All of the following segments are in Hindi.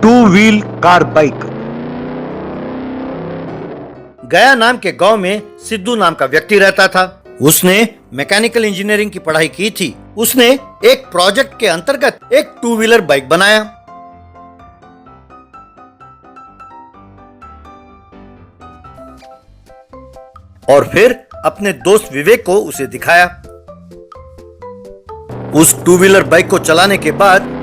Two wheel car bike. गया नाम के गांव में सिद्धू नाम का व्यक्ति रहता था। उसने मैकेनिकल इंजीनियरिंग की पढ़ाई की थी। उसने एक प्रोजेक्ट के अंतर्गत एक टू व्हीलर बाइक बनाया। और फिर अपने दोस्त विवेक को उसे दिखाया। उस टू व्हीलर बाइक को चलाने के बाद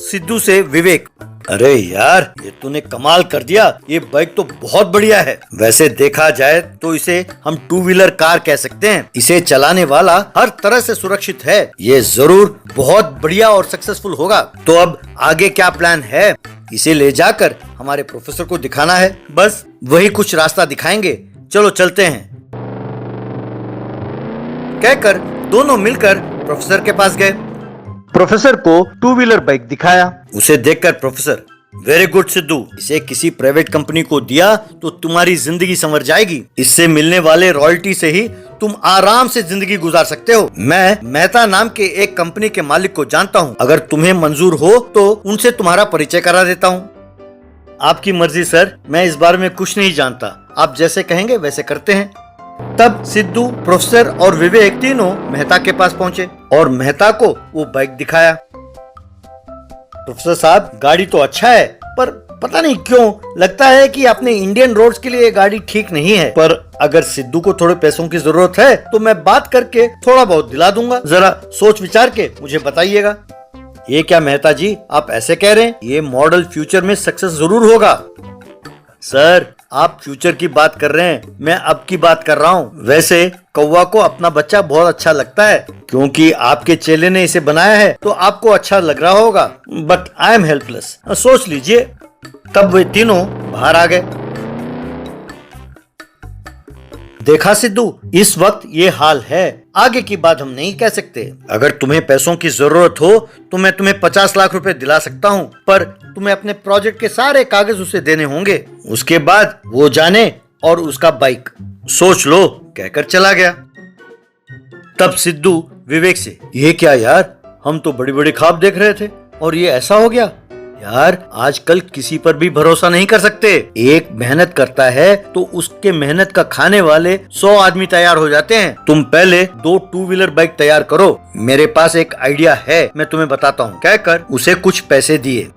सिद्धू से विवेक, अरे यार ये तूने कमाल कर दिया, ये बाइक तो बहुत बढ़िया है। वैसे देखा जाए तो इसे हम टू व्हीलर कार कह सकते हैं। इसे चलाने वाला हर तरह से सुरक्षित है। ये जरूर बहुत बढ़िया और सक्सेसफुल होगा। तो अब आगे क्या प्लान है? इसे ले जाकर हमारे प्रोफेसर को दिखाना है। बस वही कुछ रास्ता दिखाएंगे। चलो चलते हैं, कहकर दोनों मिलकर प्रोफेसर के पास गए। प्रोफेसर को टू व्हीलर बाइक दिखाया। उसे देखकर प्रोफेसर, वेरी गुड सिद्धू, इसे किसी प्राइवेट कंपनी को दिया तो तुम्हारी जिंदगी संवर जाएगी। इससे मिलने वाले रॉयल्टी से ही तुम आराम से जिंदगी गुजार सकते हो। मैं मेहता नाम के एक कंपनी के मालिक को जानता हूँ। अगर तुम्हें मंजूर हो तो उनसे तुम्हारा परिचय करा देता हूँ। आपकी मर्जी सर, मैं इस बारे में कुछ नहीं जानता। आप जैसे कहेंगे वैसे करते हैं। तब सिद्धू, प्रोफेसर और विवेक तीनों मेहता के पास पहुंचे और मेहता को वो बाइक दिखाया। प्रोफेसर साहब, गाड़ी तो अच्छा है, पर पता नहीं क्यों लगता है कि अपने इंडियन रोड्स के लिए ये गाड़ी ठीक नहीं है। पर अगर सिद्धू को थोड़े पैसों की जरूरत है तो मैं बात करके थोड़ा बहुत दिला दूंगा। जरा सोच विचार के मुझे बताइएगा। ये क्या मेहता जी, आप ऐसे कह रहे हैं? ये मॉडल फ्यूचर में सक्सेस जरूर होगा। सर, आप फ्यूचर की बात कर रहे हैं, मैं अब की बात कर रहा हूँ। वैसे कौवा को अपना बच्चा बहुत अच्छा लगता है, क्योंकि आपके चेले ने इसे बनाया है तो आपको अच्छा लग रहा होगा। बट आई एम हेल्पलेस, सोच लीजिए। तब वे तीनों बाहर आ गए। देखा सिद्धू, इस वक्त ये हाल है, आगे की बात हम नहीं कह सकते। अगर तुम्हें पैसों की जरूरत हो तो मैं तुम्हें 50 लाख रुपए दिला सकता हूँ, पर तुम्हें अपने प्रोजेक्ट के सारे कागज उसे देने होंगे। उसके बाद वो जाने और उसका बाइक। सोच लो, कहकर चला गया। तब सिद्धू विवेक से, ये क्या यार, हम तो बड़ी बड़ी ख्वाब देख रहे थे और ये ऐसा हो गया। यार आजकल किसी पर भी भरोसा नहीं कर सकते। एक मेहनत करता है तो उसके मेहनत का खाने वाले 100 आदमी तैयार हो जाते हैं। तुम पहले 2 टू व्हीलर बाइक तैयार करो, मेरे पास एक आइडिया है, मैं तुम्हें बताता हूँ, कहकर उसे कुछ पैसे दिए।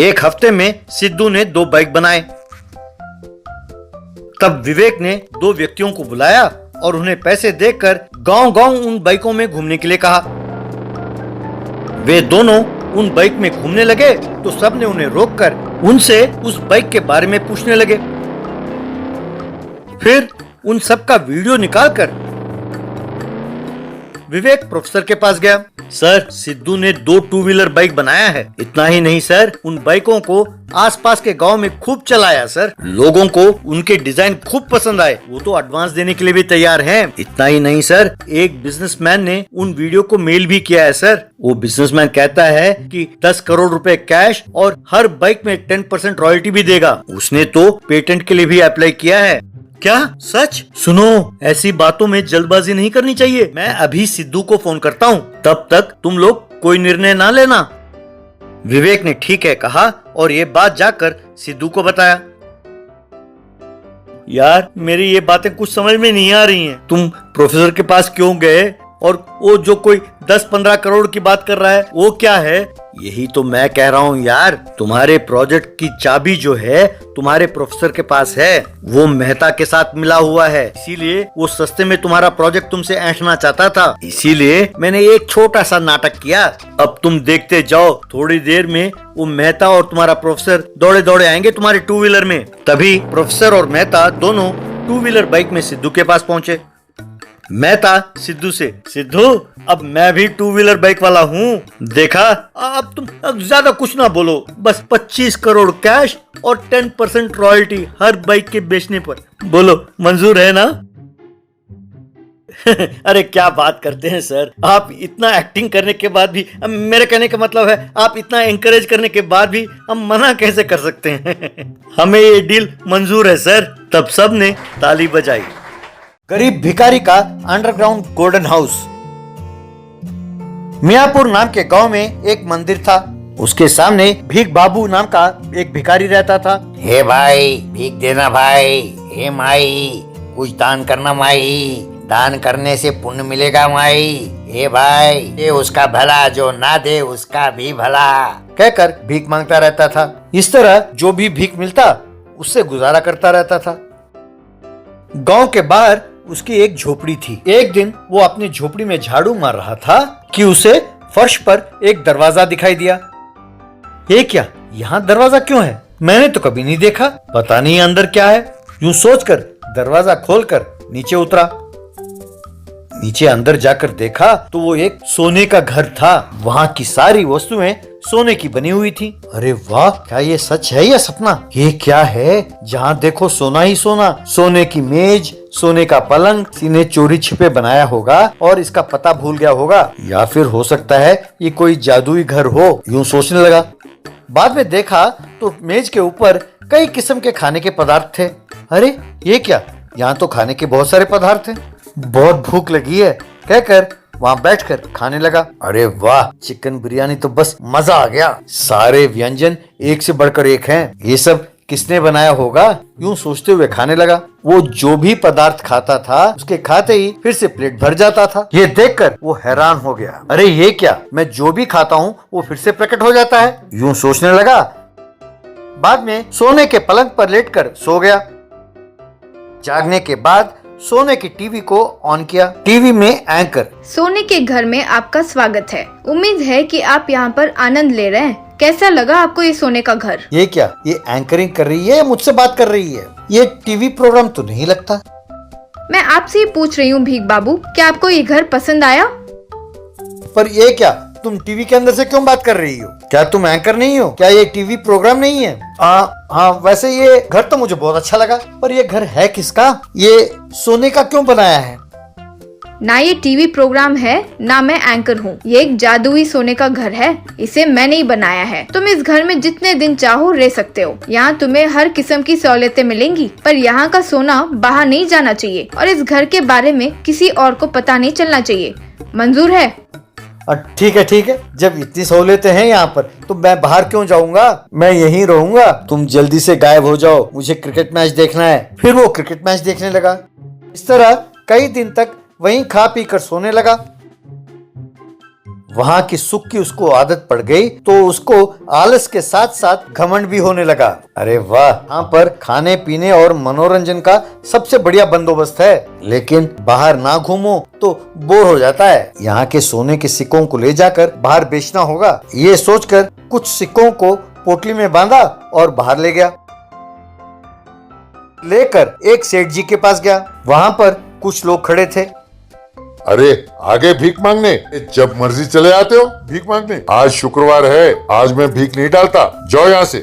एक हफ्ते में सिद्धू ने 2 बाइक बनाए। तब विवेक ने 2 व्यक्तियों को बुलाया और उन्हें पैसे देकर गांव-गांव उन बाइकों में घूमने के लिए कहा। वे दोनों उन बाइक में घूमने लगे तो सबने उन्हें रोककर उनसे उस बाइक के बारे में पूछने लगे। फिर उन सब का वीडियो निकालकर विवेक प्रोफेसर के पास गया। सर, सिद्धू ने 2 टू व्हीलर बाइक बनाया है। इतना ही नहीं सर, उन बाइकों को आसपास के गांव में खूब चलाया सर। लोगों को उनके डिजाइन खूब पसंद आए, वो तो एडवांस देने के लिए भी तैयार हैं। इतना ही नहीं सर, एक बिजनेसमैन ने उन वीडियो को मेल भी किया है सर। वो बिजनेसमैन कहता है कि 10 करोड़ रुपए कैश और हर बाइक में 10% रॉयल्टी भी देगा। उसने तो पेटेंट के लिए भी अप्लाई किया है। क्या सच? सुनो, ऐसी बातों में जल्दबाजी नहीं करनी चाहिए। मैं अभी सिद्धू को फोन करता हूँ, तब तक तुम लोग कोई निर्णय ना लेना। विवेक ने ठीक है कहा और ये बात जाकर सिद्धू को बताया। यार मेरी ये बातें कुछ समझ में नहीं आ रही हैं। तुम प्रोफेसर के पास क्यों गए? और वो जो कोई 10-15 करोड़ की बात कर रहा है वो क्या है? यही तो मैं कह रहा हूँ यार, तुम्हारे प्रोजेक्ट की चाबी जो है तुम्हारे प्रोफेसर के पास है। वो मेहता के साथ मिला हुआ है, इसीलिए वो सस्ते में तुम्हारा प्रोजेक्ट तुमसे ऐंठना चाहता था। इसीलिए मैंने एक छोटा सा नाटक किया। अब तुम देखते जाओ, थोड़ी देर में वो मेहता और तुम्हारा प्रोफेसर दौड़े दौड़े आएंगे तुम्हारे टू व्हीलर में। तभी प्रोफेसर और मेहता दोनों टू व्हीलर बाइक में सिद्धू के पास पहुंचे। मेहता सिद्धू से, सिद्धू अब मैं भी टू व्हीलर बाइक वाला हूँ। देखा, अब तुम ज्यादा कुछ ना बोलो, बस 25 करोड़ कैश और 10% रॉयल्टी हर बाइक के बेचने पर। बोलो मंजूर है ना? अरे क्या बात करते हैं सर, आप इतना एक्टिंग करने के बाद भी, मेरे कहने का मतलब है आप इतना एंकरेज करने के बाद भी हम मना कैसे कर सकते हैं? हमें ये डील मंजूर है सर। तब सब ने ताली बजाई। गरीब भिखारी का अंडरग्राउंड गोल्डन हाउस। मियापुर नाम के गांव में एक मंदिर था। उसके सामने भीख बाबू नाम का एक भिखारी रहता था। हे भाई भीख देना भाई, हे माई कुछ दान करना माई, दान करने से पुण्य मिलेगा माई, हे भाई ये उसका भला जो ना दे उसका भी भला, कहकर भीख मांगता रहता था। इस तरह जो भी भीख मिलता उससे गुजारा करता रहता था। गांव के बाहर उसकी एक झोपड़ी थी। एक दिन वो अपनी झोपड़ी में झाड़ू मार रहा था कि उसे फर्श पर एक दरवाजा दिखाई दिया। ये क्या, यहाँ दरवाजा क्यों है? मैंने तो कभी नहीं देखा, पता नहीं अंदर क्या है। यूं सोचकर दरवाजा खोलकर नीचे उतरा। नीचे अंदर जाकर देखा तो वो एक सोने का घर था। वहाँ की सारी वस्तुएं सोने की बनी हुई थी। अरे वाह, क्या ये सच है या सपना? ये क्या है? जहाँ देखो सोना ही सोना। सोने की मेज, सोने का पलंग, किसी ने चोरी छिपे बनाया होगा और इसका पता भूल गया होगा, या फिर हो सकता है ये कोई जादुई घर हो। यूं सोचने लगा। बाद में देखा तो मेज के ऊपर कई किस्म के खाने के पदार्थ थे। अरे ये क्या, यहाँ तो खाने के बहुत सारे पदार्थ हैं। बहुत भूख लगी है कहकर वहाँ बैठकर खाने लगा। अरे वाह, चिकन बिरयानी तो बस मजा आ गया। सारे व्यंजन एक से बढ़कर एक हैं। ये सब किसने बनाया होगा? यूं सोचते हुए खाने लगा। वो जो भी पदार्थ खाता था उसके खाते ही फिर से प्लेट भर जाता था। ये देखकर वो हैरान हो गया। अरे ये क्या, मैं जो भी खाता हूँ वो फिर से प्रकट हो जाता है। यूं सोचने लगा। बाद में सोने के पलंग पर लेटकर सो गया। जागने के बाद सोने की टीवी को ऑन किया। टीवी में एंकर। सोने के घर में आपका स्वागत है। उम्मीद है कि आप यहाँ पर आनंद ले रहे हैं। कैसा लगा आपको ये सोने का घर? ये क्या, ये एंकरिंग कर रही है या मुझसे बात कर रही है? ये टीवी प्रोग्राम तो नहीं लगता। मैं आपसे ही पूछ रही हूँ भीख बाबू, क्या आपको ये घर पसंद आया? पर ये क्या, तुम टीवी के अंदर से क्यों बात कर रही हो? क्या तुम एंकर नहीं हो? क्या ये टीवी प्रोग्राम नहीं है? हाँ, वैसे ये घर तो मुझे बहुत अच्छा लगा, पर ये घर है किसका? ये सोने का क्यों बनाया है? ना ये टीवी प्रोग्राम है, ना मैं एंकर हूँ। ये एक जादुई सोने का घर है। इसे मैंने ही बनाया है। तुम इस घर में जितने दिन चाहो रह सकते हो। यहाँ तुम्हें हर किस्म की सहूलियतें मिलेंगी, पर यहाँ का सोना बाहर नहीं जाना चाहिए और इस घर के बारे में किसी और को पता नहीं चलना चाहिए। मंजूर है? ठीक है। जब इतनी सहूलियतें हैं यहाँ पर तो मैं बाहर क्यों जाऊंगा? मैं यहीं रहूंगा। तुम जल्दी से गायब हो जाओ, मुझे क्रिकेट मैच देखना है। फिर वो क्रिकेट मैच देखने लगा। इस तरह कई दिन तक वहीं खा पी कर सोने लगा। वहां की सुख की उसको आदत पड़ गई तो उसको आलस के साथ साथ घमंड भी होने लगा। अरे वाह, यहाँ पर खाने पीने और मनोरंजन का सबसे बढ़िया बंदोबस्त है, लेकिन बाहर ना घूमो तो बोर हो जाता है। यहाँ के सोने के सिक्कों को ले जाकर बाहर बेचना होगा। ये सोचकर कुछ सिक्कों को पोटली में बांधा और बाहर ले गया। लेकर एक सेठ जी के पास गया। वहाँ पर कुछ लोग खड़े थे। अरे आगे भीख मांगने, जब मर्जी चले आते हो भीख मांगने। आज शुक्रवार है, आज मैं भीख नहीं डालता, जाओ यहाँ से।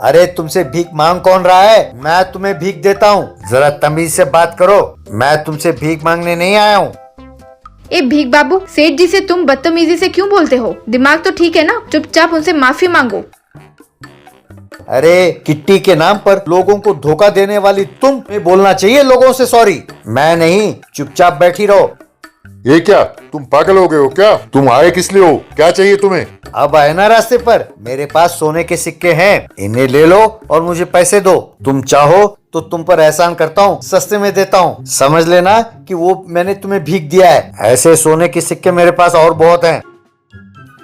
अरे तुमसे भीख मांग कौन रहा है? मैं तुम्हें भीख देता हूँ। जरा तमीज से बात करो। मैं तुमसे भीख मांगने नहीं आया हूँ। ए भीख बाबू, सेठ जी से तुम बदतमीजी से क्यों बोलते हो? दिमाग तो ठीक है ना? चुपचाप उनसे माफी मांगो। अरे किट्टी के नाम पर लोगों को धोखा देने वाली तुम्हें बोलना चाहिए लोगों से सॉरी। मैं नहीं, चुपचाप बैठी रहो। ये क्या, तुम पागल हो गए हो क्या? तुम आए किस लिए हो? क्या चाहिए तुम्हें? अब आए ना रास्ते पर, मेरे पास सोने के सिक्के हैं, इन्हें ले लो और मुझे पैसे दो। तुम चाहो तो तुम पर एहसान करता हूँ, सस्ते में देता हूँ। समझ लेना कि वो मैंने तुम्हें भीख दिया है। ऐसे सोने के सिक्के मेरे पास और बहुत हैं।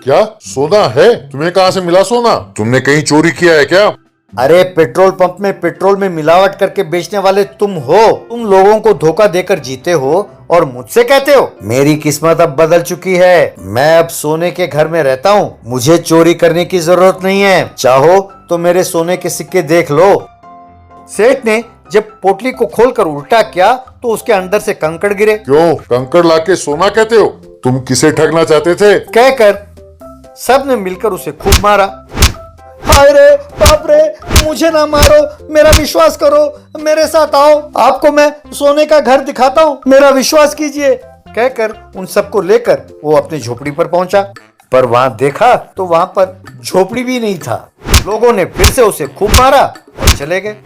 क्या सोना है? तुम्हें कहाँ से मिला सोना? तुमने कहीं चोरी किया है क्या? अरे पेट्रोल पंप में पेट्रोल में मिलावट करके बेचने वाले तुम हो। तुम लोगों को धोखा देकर जीते हो और मुझसे कहते हो। मेरी किस्मत अब बदल चुकी है। मैं अब सोने के घर में रहता हूँ। मुझे चोरी करने की जरूरत नहीं है। चाहो तो मेरे सोने के सिक्के देख लो। सेठ ने जब पोटली को खोलकर उल्टा किया तो उसके अंदर से कंकड़ गिरे। क्यों कंकड़ लाके सोना कहते हो? तुम किसे ठगना चाहते थे? कहकर सब ने मिलकर उसे खूब मारा। हाय रे बाप रे, मुझे ना मारो, मेरा विश्वास करो, मेरे साथ आओ, आपको मैं सोने का घर दिखाता हूँ, मेरा विश्वास कीजिए। कहकर उन सबको लेकर वो अपनी झोपड़ी पर पहुंचा। पर वहाँ देखा तो वहाँ पर झोपड़ी भी नहीं था। लोगों ने फिर से उसे खूब मारा और चले गए।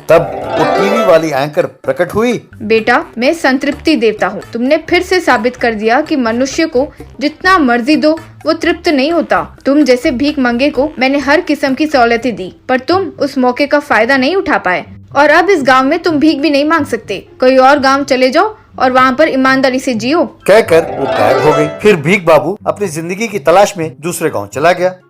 तब वो टीवी वाली एंकर प्रकट हुई। बेटा, मैं संतृप्ति देवता हूँ। तुमने फिर से साबित कर दिया कि मनुष्य को जितना मर्जी दो वो तृप्त नहीं होता। तुम जैसे भीख मंगे को मैंने हर किस्म की सहूलियतें दी, पर तुम उस मौके का फायदा नहीं उठा पाए और अब इस गांव में तुम भीख भी नहीं मांग सकते। कोई और गांव चले जाओ और वहाँ पर ईमानदारी से जियो। कहकर वो गायब हो गई। फिर भीख बाबू अपनी जिंदगी की तलाश में दूसरे गांव चला गया।